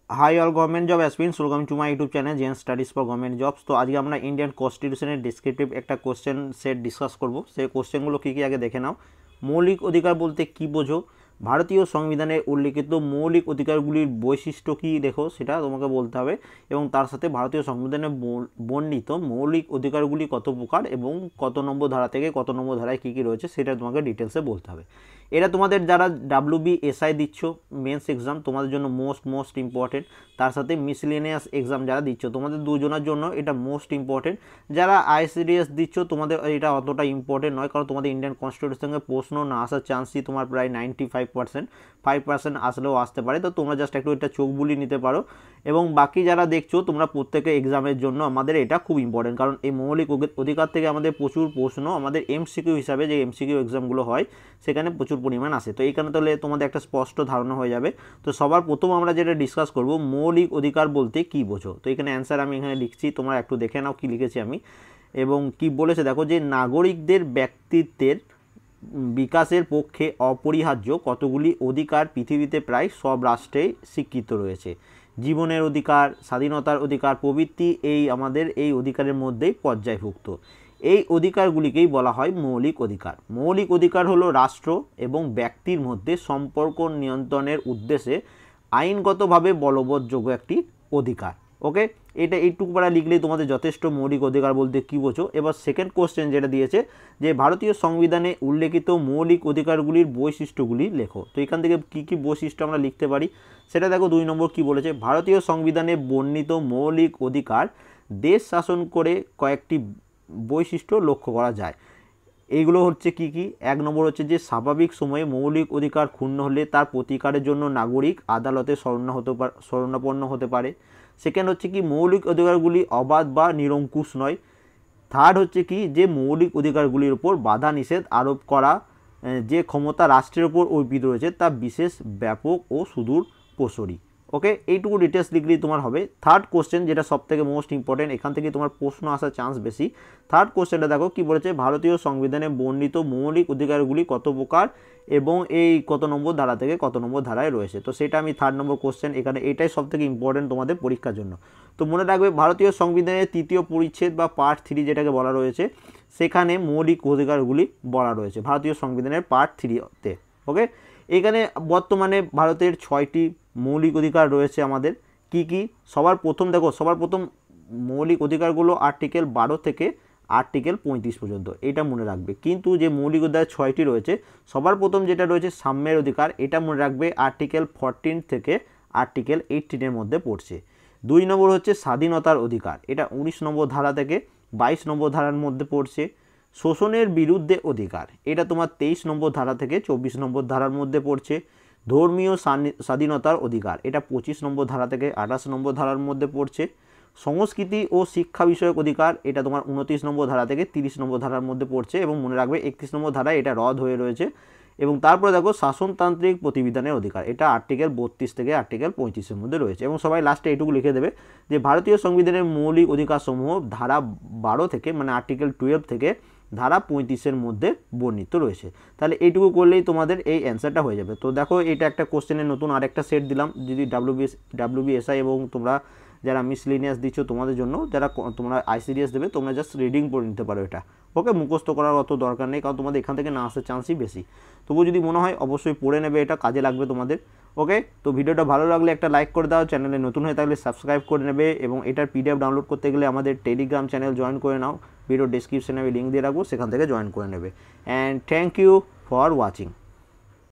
High all government job aspirants, welcome to my YouTube channel gen studies for government jobs. তো আজকে আমরা Indian কনস্টিটিউশনের descriptive একটা question set discuss করব। সেই কোশ্চেনগুলো কী কী আগে দেখে নাও। মৌলিক অধিকার বলতে কী বোঝো, ভারতীয় সংবিধানে উল্লিখিত মৌলিক অধিকারগুলির বৈশিষ্ট্য কী দেখো সেটা তোমাকে বলতে হবে, এবং তার সাথে ভারতীয় সংবিধানে বর্ণিত মৌলিক অধিকারগুলি কত প্রকার এবং কত নম্বর ধারা থেকে কত নম্বর ধারায় কী কী রয়েছে সেটা তোমাকে ডিটেলসে বলতে হবে। এটা তোমাদের যারা WBSI দিচ্ছ মেন্স এক্সাম, তোমাদের জন্য মোস্ট ইম্পর্টেন্ট। তার সাথে মিসলেনিয়াস এক্সাম যারা দিচ্ছ তোমাদের দুজনের জন্য এটা মোস্ট ইম্পর্টেন্ট। যারা ICDS দিচ্ছ তোমাদের এটা অতটা ইম্পর্টেন্ট নয়, কারণ তোমাদের ইন্ডিয়ান কনস্টিটিউশনে প্রশ্ন না আসার চান্সই তোমার প্রায় 95%, 5% আসলেও আসতে পারে। তো তোমরা জাস্ট একটু এটা চোখ বুলিয়ে নিতে পারো। এবং বাকি যারা দেখছো তোমরা প্রত্যেকে এক্সামের জন্য আমাদের এটা খুব ইম্পর্টেন্ট, কারণ এই মৌলিক অধিকার থেকে আমাদের প্রচুর প্রশ্ন আমাদের MCQ হিসাবে যে MCQ এক্সামগুলো হয় সেখানে প্রচুর পরিমাণ আসে। তো এইখানে তাহলে তোমাদের একটা স্পষ্ট ধারণা হয়ে যাবে। তো সবার প্রথম আমরা যেটা ডিসকাস করব, মৌলিক অধিকার বলতে কী বোঝো। তো এখানে অ্যান্সার আমি এখানে লিখছি, তোমরা একটু দেখে নাও কী লিখেছি আমি। এবং কি বলেছে দেখো, যে নাগরিকদের ব্যক্তিত্বের বিকাশের পক্ষে অপরিহার্য কতগুলি অধিকার পৃথিবীতে প্রায় সব রাষ্ট্রেই স্বীকৃত রয়েছে। জীবনের অধিকার, স্বাধীনতার অধিকার প্রভৃতি আমাদের এই অধিকারের মধ্যেই পর্যায়ভুক্ত। এই অধিকারগুলিকেই বলা হয় মৌলিক অধিকার। মৌলিক অধিকার হলো রাষ্ট্র এবং ব্যক্তির মধ্যে সম্পর্ক নিয়ন্ত্রণের উদ্দেশ্যে আইনগতভাবে বলবৎযোগ্য একটি অধিকার। ওকে, এটা এইটুকু পারা লিখলেই তোমাদের যথেষ্ট মৌলিক অধিকার বলতে কী বোঝো। এবার সেকেন্ড কোশ্চেন যেটা দিয়েছে, যে ভারতীয় সংবিধানে উল্লেখিত মৌলিক অধিকারগুলির বৈশিষ্ট্যগুলি লেখো। তো এখান থেকে কী কী বৈশিষ্ট্য আমরা লিখতে পারি সেটা দেখো। 2 নম্বর কী বলেছে, ভারতীয় সংবিধানে বর্ণিত মৌলিক অধিকার দেশ শাসন করে কয়েকটি বৈশিষ্ট্য লক্ষ্য করা যায়। এইগুলো হচ্ছে কি কি। 1 নম্বর হচ্ছে যে স্বাভাবিক সময়ে মৌলিক অধিকার ক্ষুণ্ণ হলে তার প্রতিকারের জন্য নাগরিক আদালতে শরণাপন্ন হতে পারে। সেকেন্ড হচ্ছে কি, মৌলিক অধিকারগুলি অবাধ বা নিরঙ্কুশ নয়। থার্ড হচ্ছে কি, যে মৌলিক অধিকারগুলির উপর বাধা নিষেধ আরোপ করা যে ক্ষমতা রাষ্ট্রের উপর অর্পিত রয়েছে তা বিশেষ ব্যাপক ও সুদূর প্রসারী। ওকে, এইটুকু ডিটেলস লিখলেই তোমার হবে। থার্ড কোশ্চেন যেটা সবথেকে মোস্ট ইম্পর্টেন্ট, এখান থেকে তোমার প্রশ্ন আসার চান্স বেশি। থার্ড কোশ্চেনটা দেখো কি বলেছে, ভারতীয় সংবিধানে বর্ণিত মৌলিক অধিকারগুলি কত প্রকার এবং এই কত নম্বর ধারা থেকে কত নম্বর ধারায় রয়েছে। তো সেটা আমি 3rd নম্বর কোশ্চেন, এখানে এটাই সবথেকে ইম্পর্টেন্ট তোমাদের পরীক্ষার জন্য। তো মনে রাখবে, ভারতীয় সংবিধানের 3য় পরিচ্ছেদ বা পার্ট 3 যেটাকে বলা রয়েছে, সেখানে মৌলিক অধিকারগুলি বলা রয়েছে ভারতীয় সংবিধানের পার্ট 3-তে। ওকে, এখানে বর্তমানে ভারতের 6টি মৌলিক অধিকার রয়েছে আমাদের। কি কি, সবার প্রথম দেখো, সবার প্রথম মৌলিক অধিকারগুলো আর্টিকেল 12 থেকে আর্টিকেল 35 পর্যন্ত, এটা মনে রাখবে। কিন্তু যে মৌলিক অধিকার 6টি রয়েছে, সবার প্রথম যেটা রয়েছে সাম্যের অধিকার, এটা মনে রাখবে আর্টিকেল 14 থেকে আর্টিকেল 18 মধ্যে পড়ছে। 2 নম্বর হচ্ছে স্বাধীনতার অধিকার, এটা 19 নম্বর ধারা থেকে 22 নম্বর ধারার মধ্যে পড়ছে। শোষণের বিরুদ্ধে অধিকার, এটা তোমার 23 নম্বর ধারা থেকে 24 নম্বর ধারার মধ্যে পড়ছে। ধর্মীয় স্বাধীনতার অধিকার, এটা 25 নম্বর ধারা থেকে 28 নম্বর ধারার মধ্যে পড়ছে। সংস্কৃতি ও শিক্ষা বিষয়ক অধিকার, এটা তোমার 29 নম্বর ধারা থেকে 30 নম্বর ধারার মধ্যে পড়ছে, এবং মনে রাখবে 31 নম্বর ধারায় এটা রদ হয়ে রয়েছে। এবং তারপরে দেখো শাসনতান্ত্রিক প্রতিবিধানের অধিকার, এটা আর্টিকেল 32 থেকে আর্টিকেল 35-এর মধ্যে রয়েছে। এবং সবাই লাস্টে এইটুকু লিখে দেবে যে ভারতীয় সংবিধানের মৌলিক অধিকারসমূহ ধারা 12 থেকে, মানে আর্টিকেল 12 থেকে ধারা 35-এর মধ্যে বর্ণিত রয়েছে। তাহলে এইটুকু করলেই তোমাদের এই অ্যান্সারটা হয়ে যাবে। তো দেখো, এটা একটা কোশ্চেনের নতুন আরেকটা সেট দিলাম। যদি WBSI এবং তোমরা যারা মিসলিনিয়াস দিচ্ছ তোমাদের জন্য, যারা তোমরা ICDS দেবে, তোমরা জাস্ট রিডিং পড়ে নিতে পারো এটা। ওকে, মুখস্থ করার অত দরকার নেই, কারণ তোমাদের এখান থেকে না আসার চান্সই বেশি। তবুও যদি মনে হয় অবশ্যই পড়ে নেবে, এটা কাজে লাগবে তোমাদের। ওকে, তো ভিডিওটা ভালো লাগলে একটা লাইক করে দাও, চ্যানেলে নতুন হয়ে থাকলে সাবস্ক্রাইব করে নেবে, এবং এটার PDF ডাউনলোড করতে গেলে আমাদের টেলিগ্রাম চ্যানেল জয়েন করে নাও। ভিডিও ডেসক্রিপশনে আমি লিঙ্ক দিয়ে রাখবো, সেখান থেকে জয়েন করে নেবে। And thank you for watching.